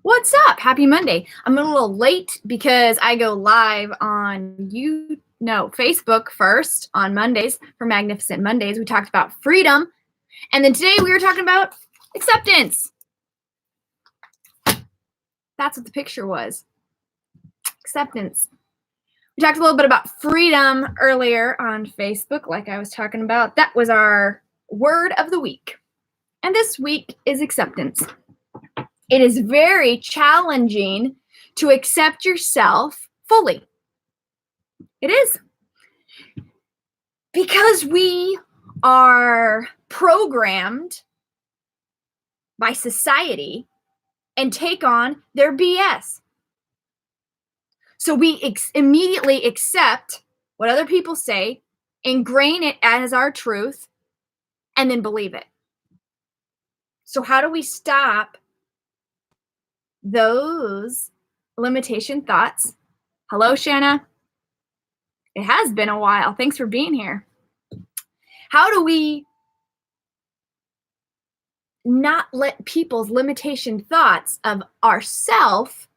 What's up? Happy Monday. I'm a little late because I go live on Facebook first on Mondays for Magnificent Mondays. We talked about freedom. And then today we were talking about acceptance. That's what the picture was. Acceptance. We talked a little bit about freedom earlier on Facebook, like I was talking about. That was our word of the week. And this week is acceptance. It is very challenging to accept yourself fully. It is. Because we are programmed by society and take on their BS. So we immediately accept what other people say, ingrain it as our truth, and then believe it. So how do we stop those limitation thoughts? Hello, Shanna. It has been a while. Thanks for being here. How do we not let people's limitation thoughts of ourself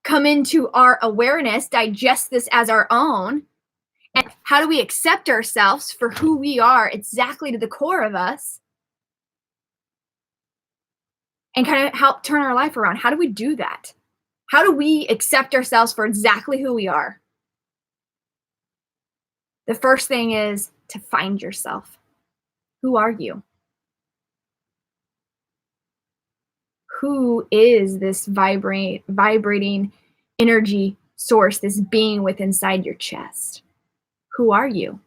come into our awareness, digest this as our own? And how do we accept ourselves for who we are exactly to the core of us? And kind of help turn our life around. How do we do that? How do we accept ourselves for exactly who we are? The first thing is to find yourself. Who are you? Who is this vibrating energy source, this being within inside your chest? Who are you?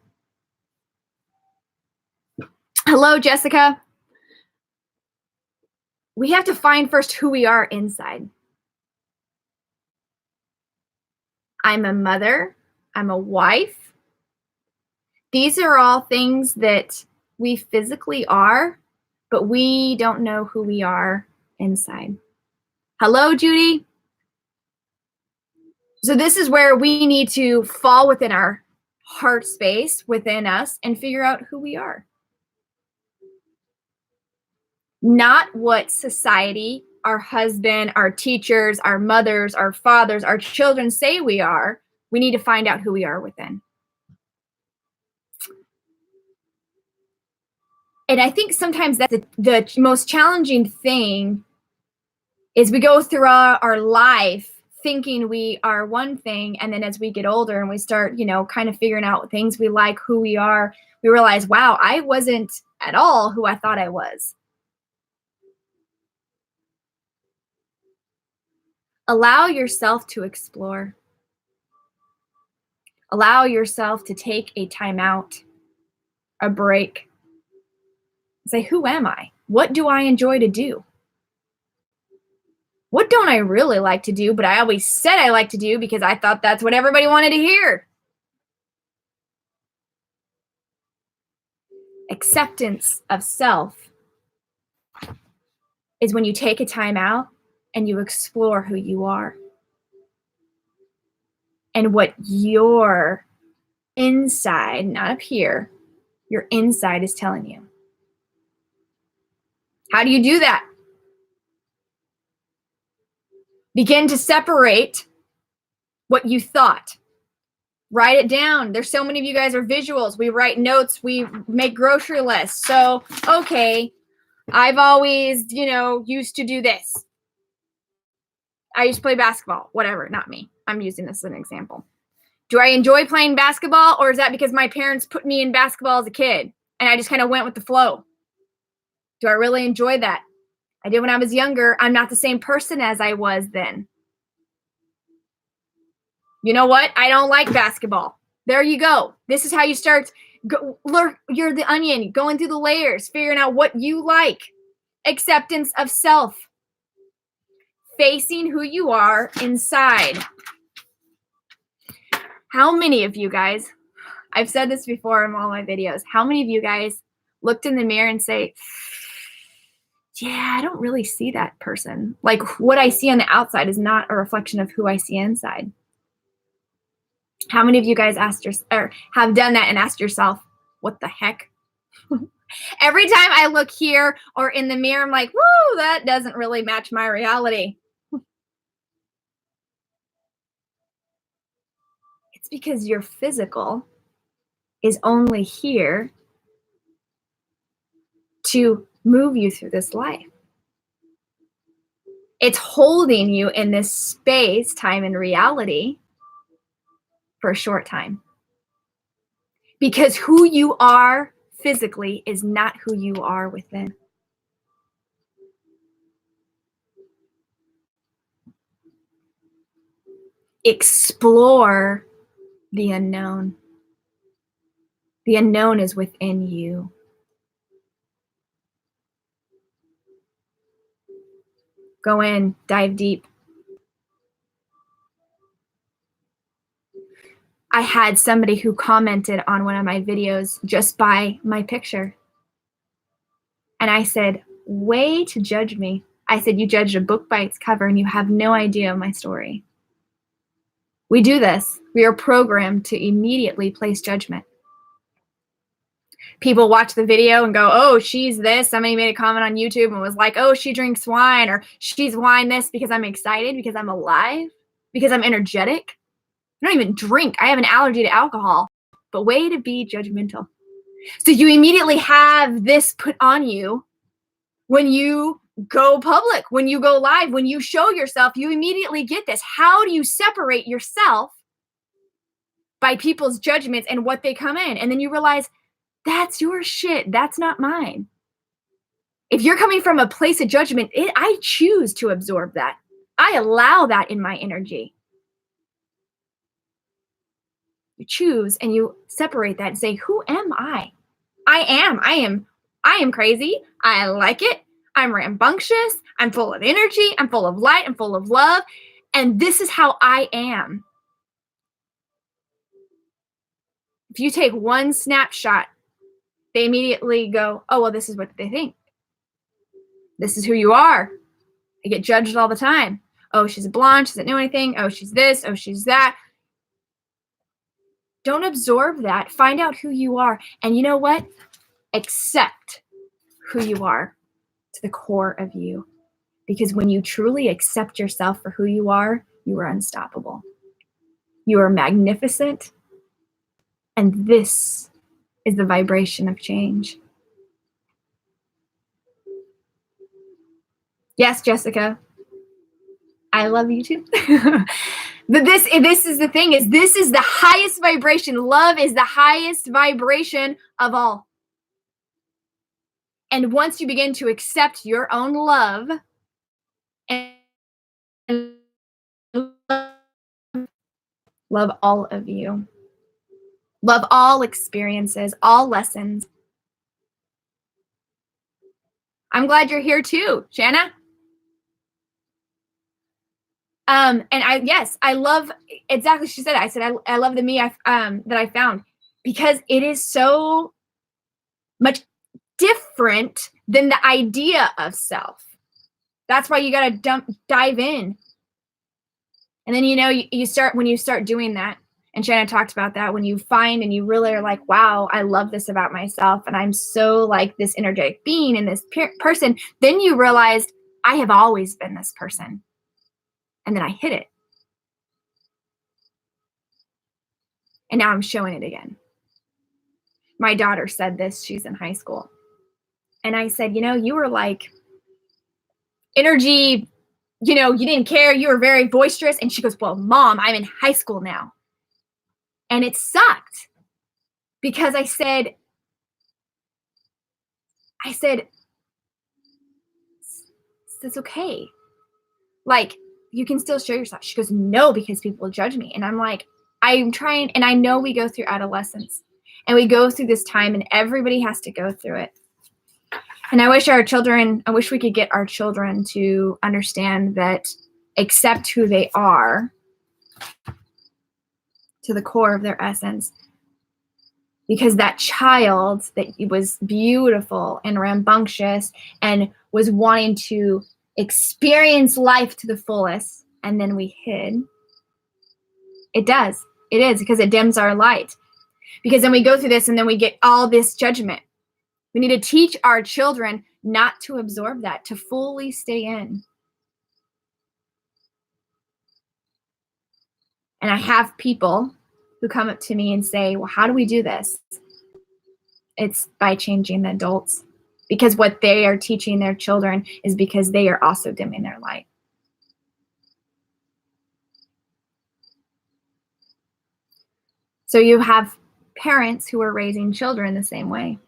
Hello, Jessica. We have to find first who we are inside. I'm a mother. I'm a wife. These are all things that we physically are, but we don't know who we are inside. Hello, Judy. So this is where we need to fall within our heart space within us and figure out who we are. Not what society, our husband, our teachers, our mothers, our fathers, our children say we are. We need to find out who we are within. And I think sometimes that's the most challenging thing is we go through our life thinking we are one thing, and then as we get older and we start, kind of figuring out things we like, who we are, we realize, wow, I wasn't at all who I thought I was. Allow yourself to explore. Allow yourself to take a time out, a break. Say, who am I? What do I enjoy to do? What don't I really like to do, but I always said I like to do because I thought that's what everybody wanted to hear? Acceptance of self is when you take a time out and you explore who you are and what your inside, not up here, your inside is telling you. How do you do that? Begin to separate what you thought. Write it down. There's so many of you guys are visuals. We write notes. We make grocery lists. So, okay, I've always, used to do this. I used to play basketball. Whatever, not me. I'm using this as an example. Do I enjoy playing basketball, or is that because my parents put me in basketball as a kid and I just kind of went with the flow? Do I really enjoy that? I did when I was younger. I'm not the same person as I was then. You know what? I don't like basketball. There you go. This is how you start. You're the onion, going through the layers, figuring out what you like. Acceptance of self. Facing who you are inside. How many of you guys, I've said this before in all my videos, how many of you guys looked in the mirror and say, yeah, I don't really see that person. Like what I see on the outside is not a reflection of who I see inside. How many of you guys have done that and asked yourself, what the heck? Every time I look here or in the mirror, I'm like, whoa, that doesn't really match my reality. It's because your physical is only here to move you through this life. It's holding you in this space, time, and reality for a short time. Because who you are physically is not who you are within. Explore the unknown. The unknown is within you. Go in, dive deep. I had somebody who commented on one of my videos just by my picture. And I said, way to judge me. I said, you judged a book by its cover and you have no idea of my story. We do this. We are programmed to immediately place judgment. People watch the video and go, oh, she's this. Somebody made a comment on YouTube and was like, oh, she drinks wine, or she's wine this because I'm excited, because I'm alive, because I'm energetic. I don't even drink. I have an allergy to alcohol. But way to be judgmental. So you immediately have this put on you when you go public, when you go live, when you show yourself, you immediately get this. How do you separate yourself by people's judgments and what they come in? And then you realize, that's your shit. That's not mine. If you're coming from a place of judgment, I choose to absorb that. I allow that in my energy. You choose and you separate that and say, who am I? I am crazy. I like it. I'm rambunctious. I'm full of energy. I'm full of light. I'm full of love. And this is how I am. If you take one snapshot, they immediately go, oh, well, this is what they think. This is who you are. I get judged all the time. Oh, she's a blonde. She doesn't know anything. Oh, she's this. Oh, she's that. Don't absorb that. Find out who you are. And you know what? Accept who you are to the core of you. Because when you truly accept yourself for who you are unstoppable. You are magnificent. And this is the vibration of change. Yes, Jessica. I love you too. But this is the thing, is this is the highest vibration. Love is the highest vibration of all. And once you begin to accept your own love and love all of you, love all experiences, all lessons. I'm glad you're here too, Shanna. And I love exactly what she said. I said, I love the me that I found, because it is so much different than the idea of self. That's why you got to dive in. And then, you start, when you start doing that, and Shanna talked about that, when you find and you really are like, wow, I love this about myself. And I'm so like this energetic being and this person. Then you realize, I have always been this person. And then I hit it. And now I'm showing it again. My daughter said this. She's in high school. And I said, you were like energy, you didn't care. You were very boisterous. And she goes, well, Mom, I'm in high school now. And it sucked because I said, it's okay. Like, you can still show yourself. She goes, no, because people will judge me. And I'm like, I'm trying. And I know we go through adolescence and we go through this time, and everybody has to go through it. And I wish we could get our children to understand that, accept who they are to the core of their essence. Because that child that was beautiful and rambunctious and was wanting to experience life to the fullest, and then we hid. It is, because it dims our light. Because then we go through this and then we get all this judgment. We need to teach our children not to absorb that, to fully stay in. And I have people who come up to me and say, well, how do we do this? It's by changing the adults, because what they are teaching their children is because they are also dimming their light. So you have parents who are raising children the same way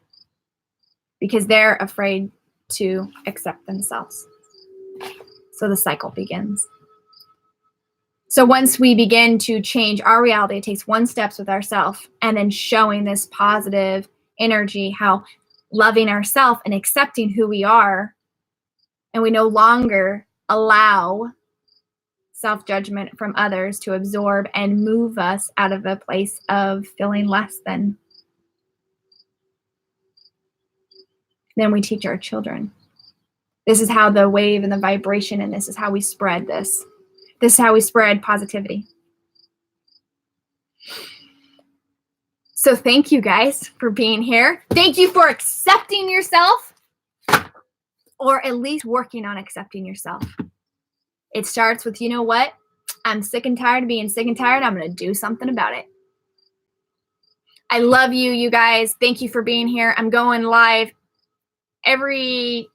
because they're afraid to accept themselves. So the cycle begins. So once we begin to change our reality, it takes one step with ourselves and then showing this positive energy, how loving ourselves and accepting who we are, and we no longer allow self-judgment from others to absorb and move us out of a place of feeling less than. Then we teach our children. This is how the wave and the vibration, and this is how we spread this. This is how we spread positivity. So thank you guys for being here. Thank you for accepting yourself, or at least working on accepting yourself. It starts with, you know what? I'm sick and tired of being sick and tired. I'm going to do something about it. I love you, you guys. Thank you for being here. I'm going live every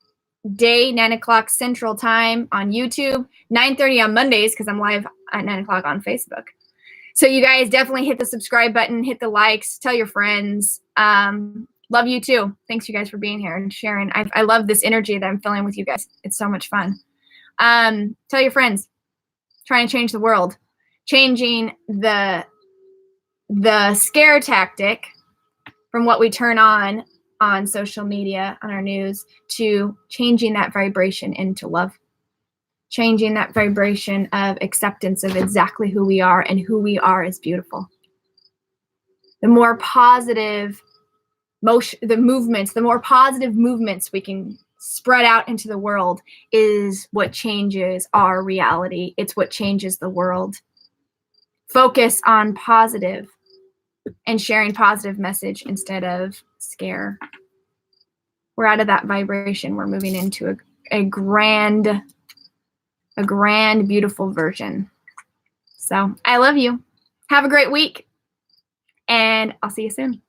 day, 9 o'clock Central Time on YouTube, 9:30 on Mondays because I'm live at 9 o'clock on Facebook. So you guys definitely hit the subscribe button, hit the likes, tell your friends. Love you too. Thanks you guys for being here and sharing. I love this energy that I'm feeling with you guys. It's so much fun. Tell your friends. Trying to change the world. Changing the scare tactic from what we turn on social media, on our news, to changing that vibration into love. Changing that vibration of acceptance of exactly who we are, and who we are is beautiful. The more positive the more positive movements we can spread out into the world is what changes our reality. It's what changes the world. Focus on positive and sharing positive message instead of scare. We're out of that vibration. We're moving into a grand, beautiful version. So I love you. Have a great week, and I'll see you soon.